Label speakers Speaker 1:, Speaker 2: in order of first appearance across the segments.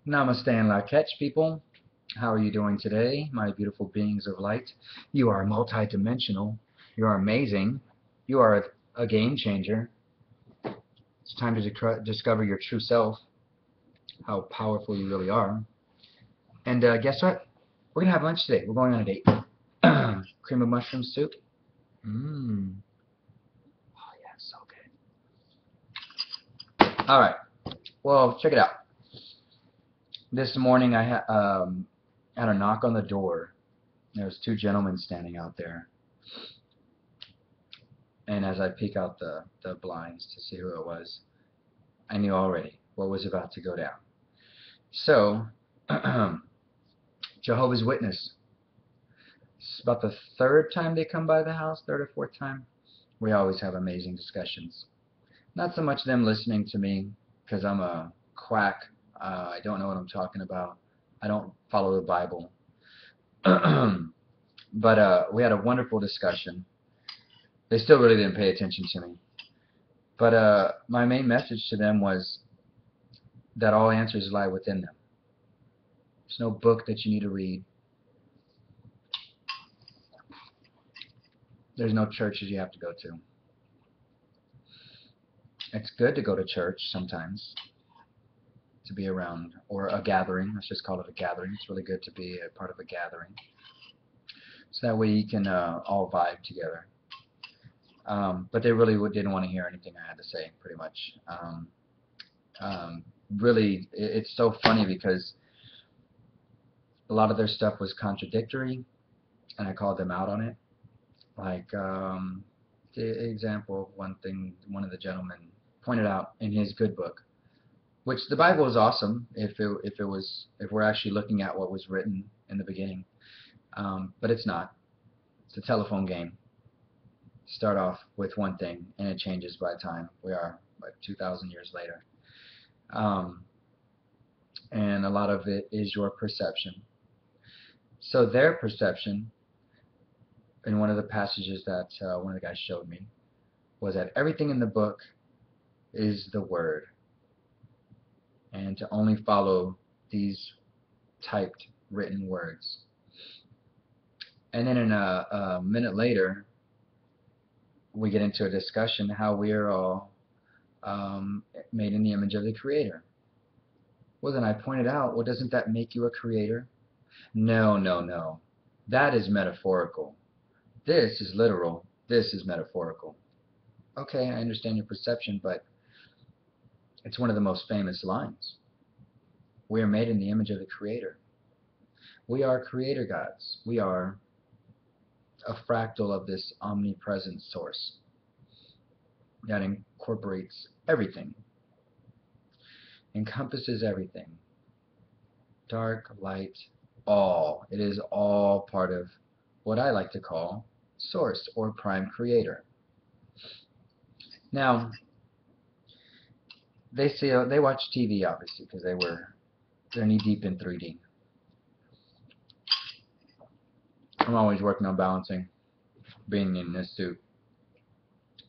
Speaker 1: Namaste In Lak, people. How are you doing today, my beautiful beings of light? You are multidimensional. You are amazing. You are a game changer. It's time to discover your true self, how powerful you really are. And guess what? We're going to have lunch today. We're going on a date. Cream of mushroom soup. Mmm. Oh, yeah, so good. All right. Well, check it out. This morning I had a knock on the door. There was two gentlemen standing out there. And as I peek out the blinds to see who it was, I knew already what was about to go down. So, Jehovah's Witness. It's about the third time they come by the house, third or fourth time. We always have amazing discussions. Not so much them listening to me, because I'm a quack. I don't know what I'm talking about. I don't follow the Bible. But we had a wonderful discussion. They still really didn't pay attention to me. But my main message to them was that all answers lie within them. There's no book that you need to read. There's no churches you have to go to. It's good to go to church sometimes, to be around, or a gathering. Let's just call it a gathering. It's really good to be a part of a gathering. So that way you can all vibe together. But they really didn't want to hear anything I had to say, pretty much. Really, it's so funny because a lot of their stuff was contradictory, and I called them out on it. Like the example of one thing one of the gentlemen pointed out in his good book, which the Bible is awesome if we're actually looking at what was written in the beginning, but it's not. It's a telephone game. Start off with one thing and it changes by the time we are like 2,000 years later. And a lot of it is your perception. So their perception, in one of the passages that one of the guys showed me, was that everything in the book is the Word, and to only follow these typed, written words. And then in a minute later, we get into a discussion how we are all made in the image of the Creator. Well, then I pointed out, well, doesn't that make you a creator? No, no, no. That is metaphorical. This is literal. This is metaphorical. Okay, I understand your perception, but it's one of the most famous lines. We are made in the image of the Creator. We are creator gods. We are a fractal of this omnipresent source that incorporates everything, encompasses everything, dark, light, all. It is all part of what I like to call source or prime creator. Now, they watch TV obviously because they're knee deep in 3D. I'm always working on balancing being in this suit,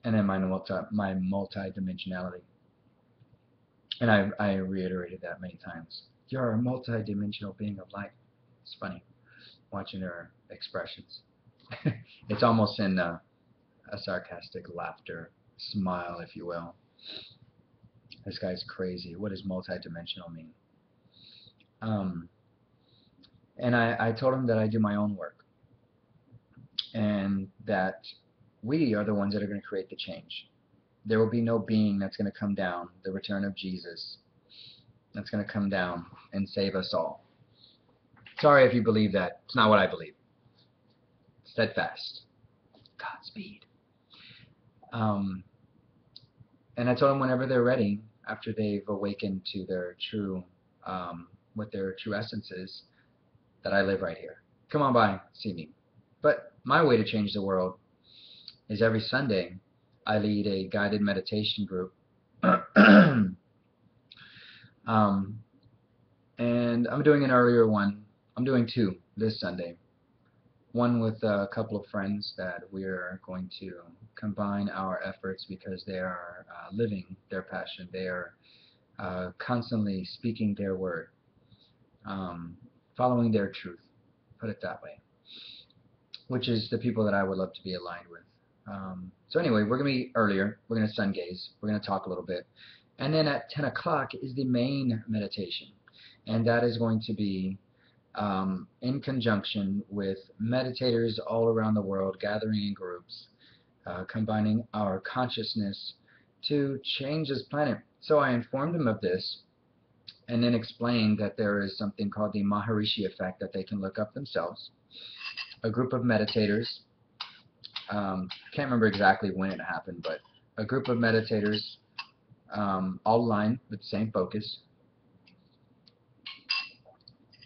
Speaker 1: and then my multi-dimensionality. And I reiterated that many times. You're a multi-dimensional being of light. It's funny watching their expressions. It's almost in a sarcastic laughter, smile, if you will. This guy's crazy. What does multi-dimensional mean? And I told him that I do my own work, and that we are the ones that are going to create the change. There will be no being that's going to come down, the return of Jesus, that's going to come down and save us all. Sorry if you believe that. It's not what I believe. Steadfast. Godspeed. And I told them whenever they're ready, after they've awakened to their true, what their true essence is, that I live right here. Come on by, see me. But my way to change the world is every Sunday I lead a guided meditation group. And I'm doing an earlier one. I'm doing two this Sunday. One with a couple of friends that we're going to combine our efforts because they are living their passion. They are constantly speaking their word. following their truth, put it that way, which is the people that I would love to be aligned with. So anyway, we're going to be earlier. We're going to sun gaze. We're going to talk a little bit. And then at 10 o'clock is the main meditation. And that is going to be in conjunction with meditators all around the world gathering in groups, combining our consciousness to change this planet. So I informed them of this and then explained that there is something called the Maharishi effect that they can look up themselves. A group of meditators, can't remember exactly when it happened, but a group of meditators all aligned with the same focus.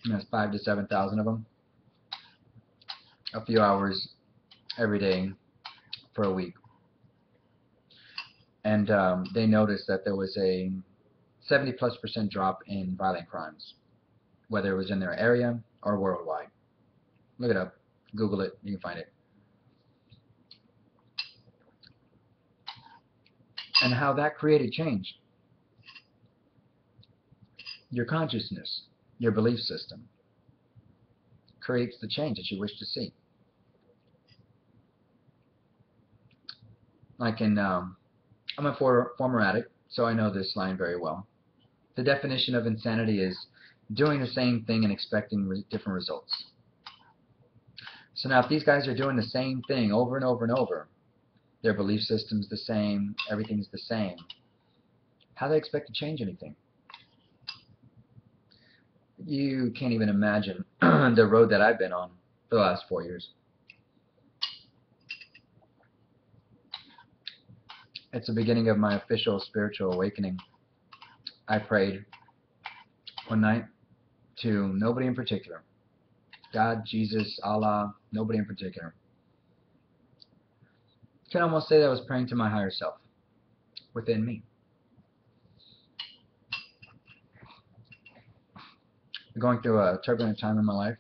Speaker 1: There's 5,000 to 7,000 of them, a few hours every day for a week. And they noticed that there was a 70+% drop in violent crimes, whether it was in their area or worldwide. Look it up, Google it, you can find it. And how that created change. Your consciousness, your belief system, creates the change that you wish to see. Like in, I'm a former addict, so I know this line very well. The definition of insanity is doing the same thing and expecting different results. So now if these guys are doing the same thing over and over and over, their belief system's the same, everything's the same, how do they expect to change anything? You can't even imagine the road that I've been on for the last 4 years. It's the beginning of my official spiritual awakening. I prayed one night to nobody in particular. God, Jesus, Allah, nobody in particular. You can almost say that I was praying to my higher self within me. Going through a turbulent time in my life,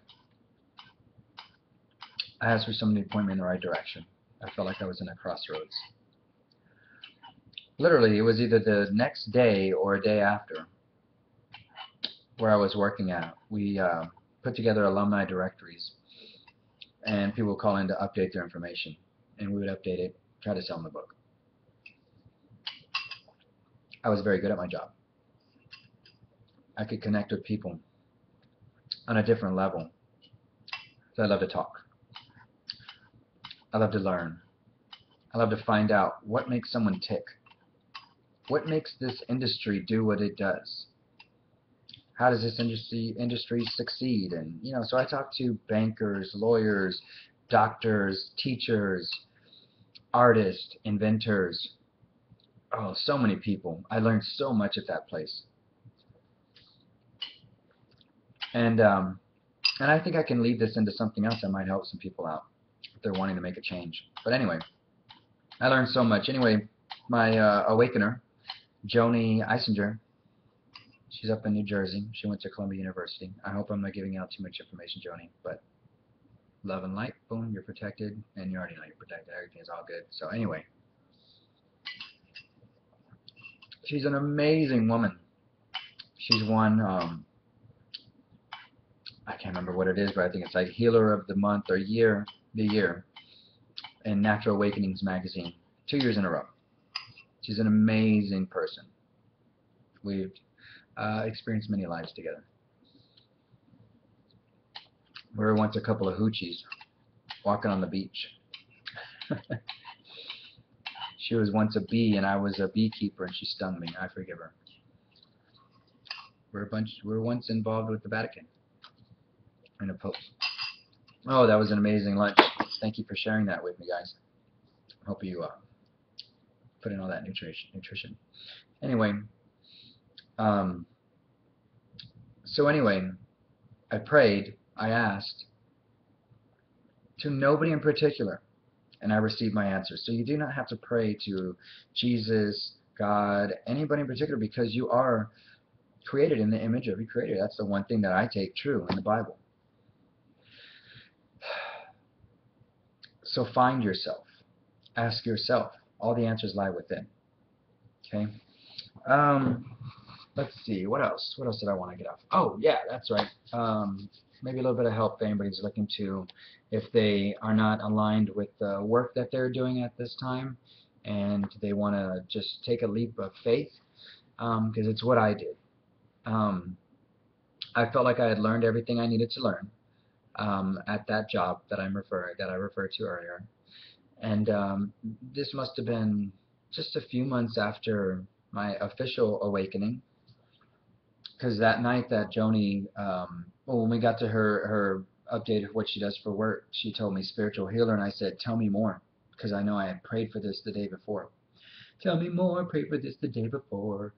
Speaker 1: I asked for somebody to point me in the right direction. I felt like I was in a crossroads. Literally, it was either the next day or a day after where I was working at. We put together alumni directories, and people would call in to update their information, and we would update it, try to sell them the book. I was very good at my job. I could connect with people on a different level. So I love to talk. I love to learn. I love to find out what makes someone tick. What makes this industry do what it does? How does this industry succeed? And so I talk to bankers, lawyers, doctors, teachers, artists, inventors. Oh, so many people. I learned so much at that place. And I think I can lead this into something else that might help some people out if they're wanting to make a change. But anyway, I learned so much. Anyway, my awakener, Joni Eisinger, she's up in New Jersey. She went to Columbia University. I hope I'm not giving out too much information, Joni, but love and light, boom, you're protected, and you already know you're protected. Everything is all good. So anyway, she's an amazing woman. She's won, I can't remember what it is, but I think it's like Healer of the Month or the Year in Natural Awakenings magazine, 2 years in a row. She's an amazing person. We've experienced many lives together. We were once a couple of hoochies walking on the beach. She was once a bee and I was a beekeeper and she stung me. I forgive her. We were once involved with the Vatican in a post. Oh, that was an amazing lunch. Thank you for sharing that with me, guys. Hope you put in all that nutrition. Anyway, so anyway, I prayed, I asked to nobody in particular, and I received my answer. So you do not have to pray to Jesus, God, anybody in particular, because you are created in the image of your Creator. That's the one thing that I take true in the Bible. So find yourself. Ask yourself. All the answers lie within. Okay? let's see, what else? What else did I want to get off? Oh, yeah, that's right. Maybe a little bit of help if anybody's looking to, if they are not aligned with the work that they're doing at this time, and they want to just take a leap of faith, because it's what I did. Um, I felt like I had learned everything I needed to learn at that job that I referred to earlier, and this must have been just a few months after my official awakening. Because that night that Joni, well, when we got to her update of what she does for work, she told me spiritual healer, and I said, tell me more, because I know I had prayed for this the day before. Tell me more, prayed for this the day before.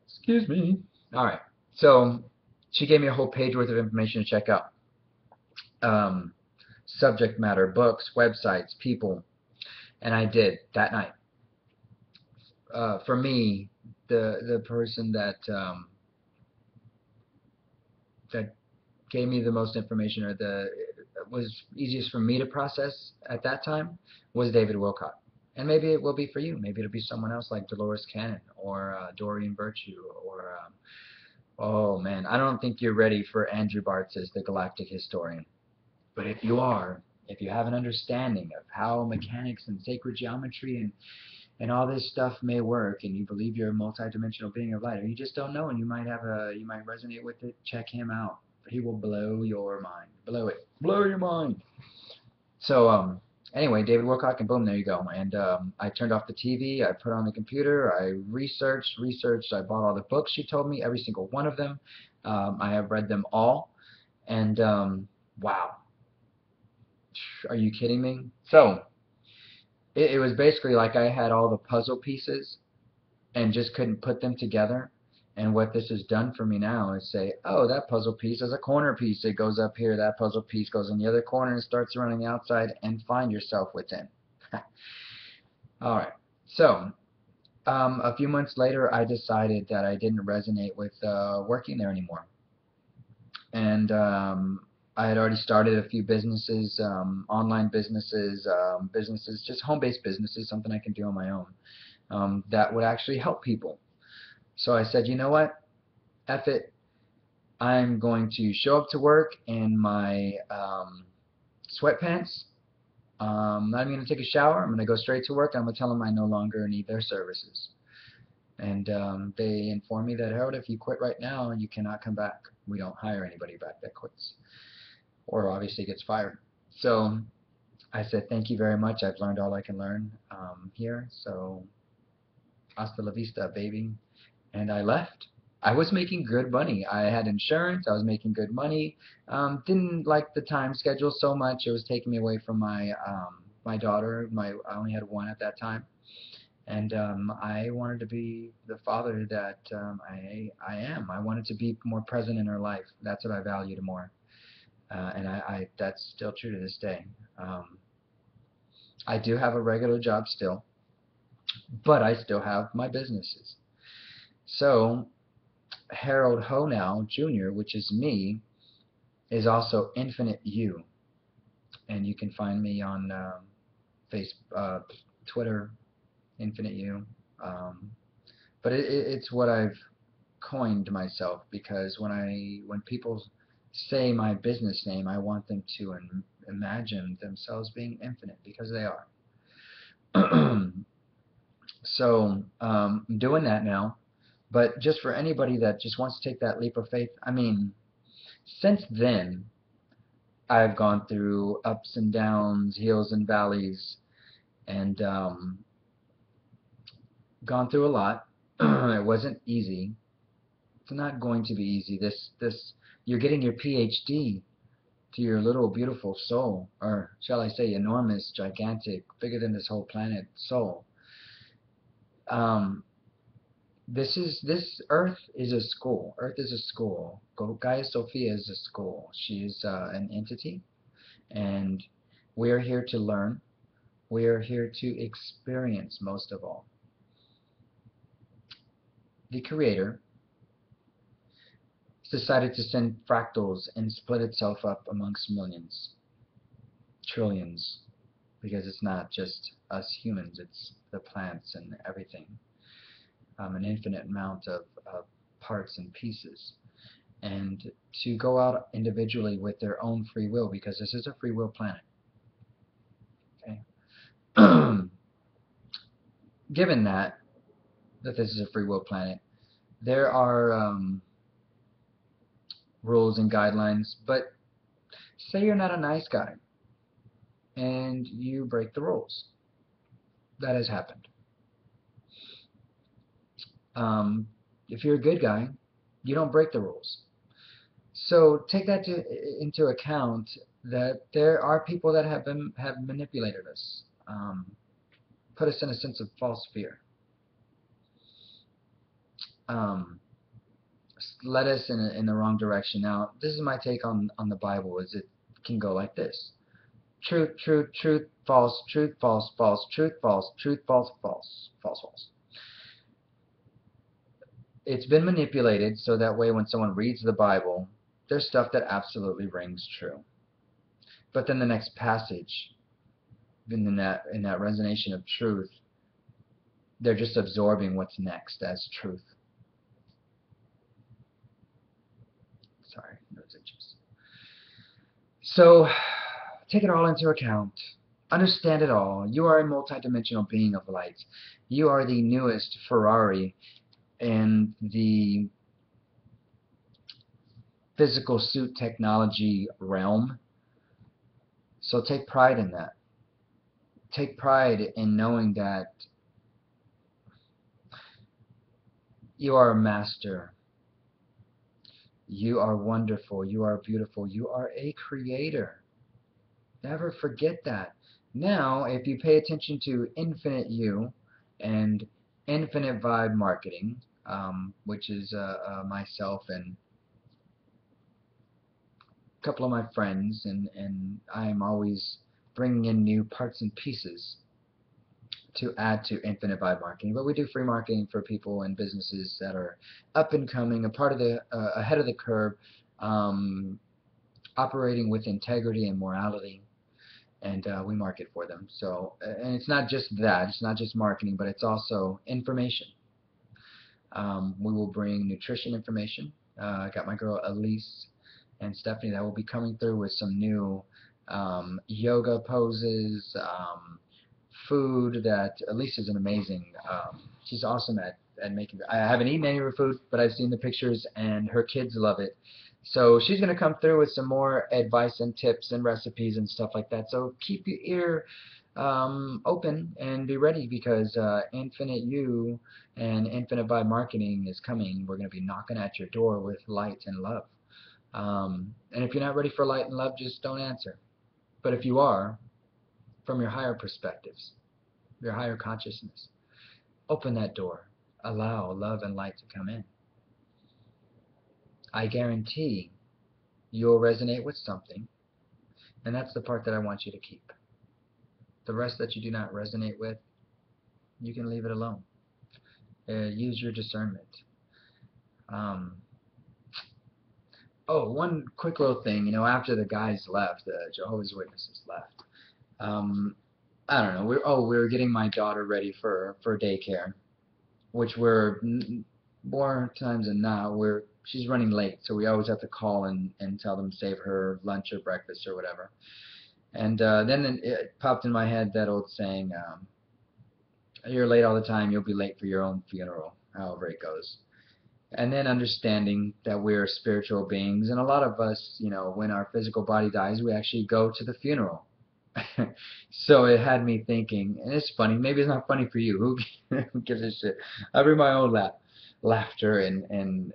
Speaker 1: Excuse me. All right. So she gave me a whole page worth of information to check out. Um, Subject matter, books, websites, people, and I did that night. For me, the person that gave me the most information, or the was easiest for me to process at that time, was David Wilcott. And maybe it will be for you. Maybe it'll be someone else like Dolores Cannon, or Doreen Virtue, or oh man, I don't think you're ready for Andrew Bartz as the Galactic Historian. But if you are, if you have an understanding of how mechanics and sacred geometry and all this stuff may work, and you believe you're a multidimensional being of light, or you just don't know, and you might resonate with it, check him out. He will blow your mind. Blow your mind. So anyway, David Wilcock, and boom, there you go. And I turned off the TV, I put on the computer, I researched, I bought all the books she told me, every single one of them. I have read them all, and wow, are you kidding me? So it was basically like I had all the puzzle pieces and just couldn't put them together. And what this has done for me now is say, oh, that puzzle piece is a corner piece. It goes up here. That puzzle piece goes in the other corner and starts around the outside, and find yourself within. All right. So a few months later, I decided that I didn't resonate with working there anymore. And I had already started a few businesses, online businesses, just home-based businesses, something I can do on my own, that would actually help people. So I said, you know what? F it. I'm going to show up to work in my sweatpants. I'm not even going to take a shower. I'm going to go straight to work. I'm going to tell them I no longer need their services. And they informed me that, Harold, if you quit right now, you cannot come back. We don't hire anybody back that quits, or obviously gets fired. So I said, thank you very much. I've learned all I can learn here. So hasta la vista, baby. And I left. I was making good money. I had insurance. I was making good money. Didn't like the time schedule so much. It was taking me away from my daughter. I only had one at that time, and I wanted to be the father that I am. I wanted to be more present in her life. That's what I valued more, and that's still true to this day. I do have a regular job still, but I still have my businesses. So Harold Honow Jr., which is me, is also Infinite You, and you can find me on Facebook, Twitter, Infinite You. But it's what I've coined myself, because when people say my business name, I want them to imagine themselves being infinite, because they are. So I'm doing that now. But just for anybody that just wants to take that leap of faith, I mean, since then, I've gone through ups and downs, hills and valleys, and gone through a lot. It wasn't easy. It's not going to be easy. You're getting your PhD to your little beautiful soul, or shall I say enormous, gigantic, bigger than this whole planet soul. This Earth is a school. Earth is a school. Gaia Sophia is a school. She's an entity, and we are here to learn. We are here to experience, most of all. The Creator decided to send fractals and split itself up amongst millions, trillions, because it's not just us humans, it's the plants and everything. an infinite amount of parts and pieces, and to go out individually with their own free will, because this is a free will planet. Okay. Given that this is a free will planet, there are rules and guidelines, but say you're not a nice guy and you break the rules. That has happened. If you're a good guy, you don't break the rules. So take that into account, that there are people that have manipulated us, put us in a sense of false fear, led us in the wrong direction. Now, this is my take on the Bible. Is it can go like this: truth, truth, truth, false, truth, false, false, truth, false, truth, false, false, false, false. It's been manipulated so that way when someone reads the Bible, there's stuff that absolutely rings true. But then the next passage, in that resonation of truth, they're just absorbing what's next as truth. Sorry, those itches. So take it all into account. Understand it all. You are a multidimensional being of light. You are the newest Ferrari in the physical suit technology realm. So take pride in that. Take pride in knowing that you are a master. You are wonderful. You are beautiful. You are a creator. Never forget that. Now, if you pay attention to Infinite You and Infinite Vibe Marketing, which is myself and a couple of my friends, and I'm always bringing in new parts and pieces to add to Infinite Vibe Marketing. But we do free marketing for people and businesses that are up and coming, a part of the ahead of the curve, operating with integrity and morality, and we market for them. So, and it's not just that, it's not just marketing, but it's also information. We will bring nutrition information. I got my girl Elise and Stephanie that will be coming through with some new yoga poses, food. That Elise is an amazing, she's awesome at making. I haven't eaten any of her food, but I've seen the pictures, and her kids love it. So she's going to come through with some more advice and tips and recipes and stuff like that. So keep your ear open and be ready, because Infinite You and Infinite Vibe Marketing is coming. We're going to be knocking at your door with light and love. And if you're not ready for light and love, just don't answer. But if you are, from your higher perspectives, your higher consciousness, open that door. Allow love and light to come in. I guarantee you'll resonate with something, and that's the part that I want you to keep. The rest that you do not resonate with, you can leave it alone. Use your discernment. Oh, one quick little thing. You know, after the guys left, the Jehovah's Witnesses left, I don't know. We were getting my daughter ready for daycare, which we're more times than not she's running late, so we always have to call and tell them to save her lunch or breakfast or whatever. And then it popped in my head that old saying, "You're late all the time. You'll be late for your own funeral." However it goes. And then understanding that we're spiritual beings, and a lot of us, you know, when our physical body dies, we actually go to the funeral. So it had me thinking, and it's funny. Maybe it's not funny for you. Who gives a shit? I bring my own laughter and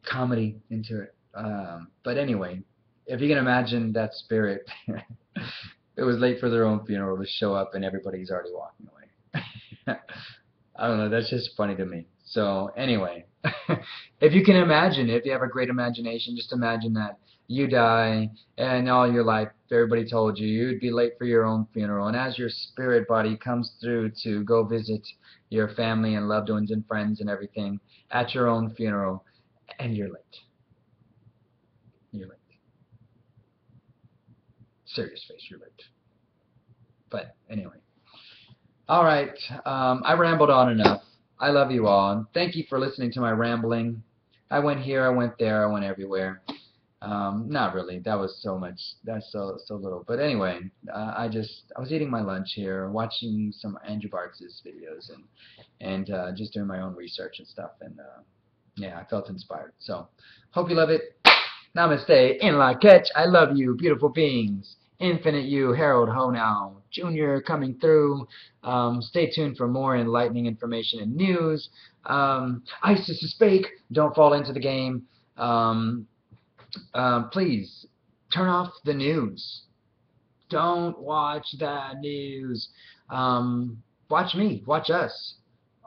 Speaker 1: comedy into it. But anyway, if you can imagine that spirit, it was late for their own funeral to show up, and everybody's already walking away. I don't know. That's just funny to me. So anyway, if you can imagine, if you have a great imagination, just imagine that you die, and all your life everybody told you you'd be late for your own funeral, and as your spirit body comes through to go visit your family and loved ones and friends and everything at your own funeral, and you're late. You're late. Serious face, you're late. But anyway, Alright, I rambled on enough. I love you all, and thank you for listening to my rambling. I went here, I went there, I went everywhere. Not really. That was so much. That's so little. But anyway, I was eating my lunch here, watching some Andrew Bartz's videos, and just doing my own research and stuff. And yeah, I felt inspired. So hope you love it. Namaste In Lak. I love you, beautiful beings. Infinite You, Harold Honau Jr. coming through. Stay tuned for more enlightening information and news. ISIS is fake. Don't fall into the game. Um, please turn off the news. Don't watch that news. Watch me. Watch us.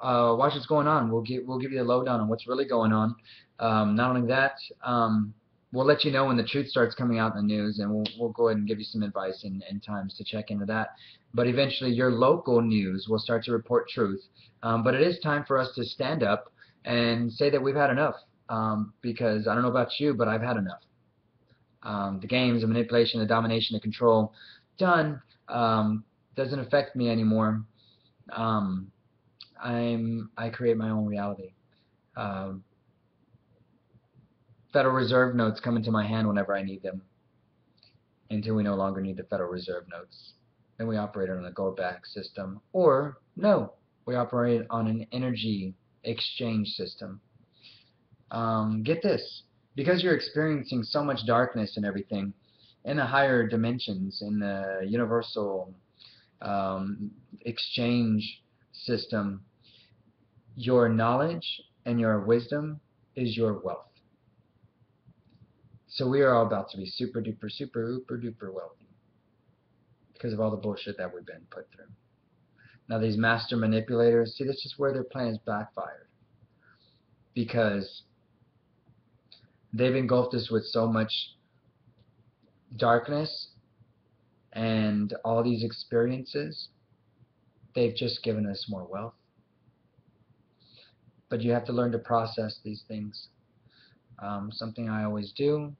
Speaker 1: Watch what's going on. We'll give you the lowdown on what's really going on. Not only that, we'll let you know when the truth starts coming out in the news, and we'll go ahead and give you some advice and times to check into that. But eventually, your local news will start to report truth. But it is time for us to stand up and say that we've had enough. Because I don't know about you, but I've had enough. The games, the manipulation, the domination, the control, done. Doesn't affect me anymore. Um, I create my own reality. Um, Federal Reserve notes come into my hand whenever I need them, until we no longer need the Federal Reserve notes. Then we operate on a gold-backed system, or no, we operate on an energy exchange system. Get this, because you're experiencing so much darkness and everything in the higher dimensions, in the universal exchange system, your knowledge and your wisdom is your wealth. So we are all about to be super duper, super ooper duper wealthy because of all the bullshit that we've been put through. Now these master manipulators, see, this is where their plans backfired, because they've engulfed us with so much darkness and all these experiences. They've just given us more wealth. But you have to learn to process these things. Something I always do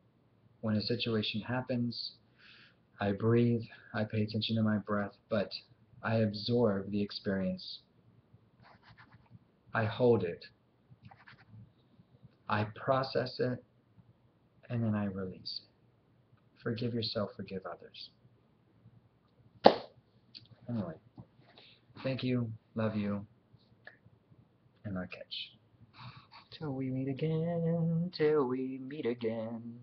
Speaker 1: when a situation happens, I breathe, I pay attention to my breath, but I absorb the experience. I hold it. I process it, and then I release it. Forgive yourself, forgive others. Anyway, thank you, love you, and I'll catch. Till we meet again, till we meet again.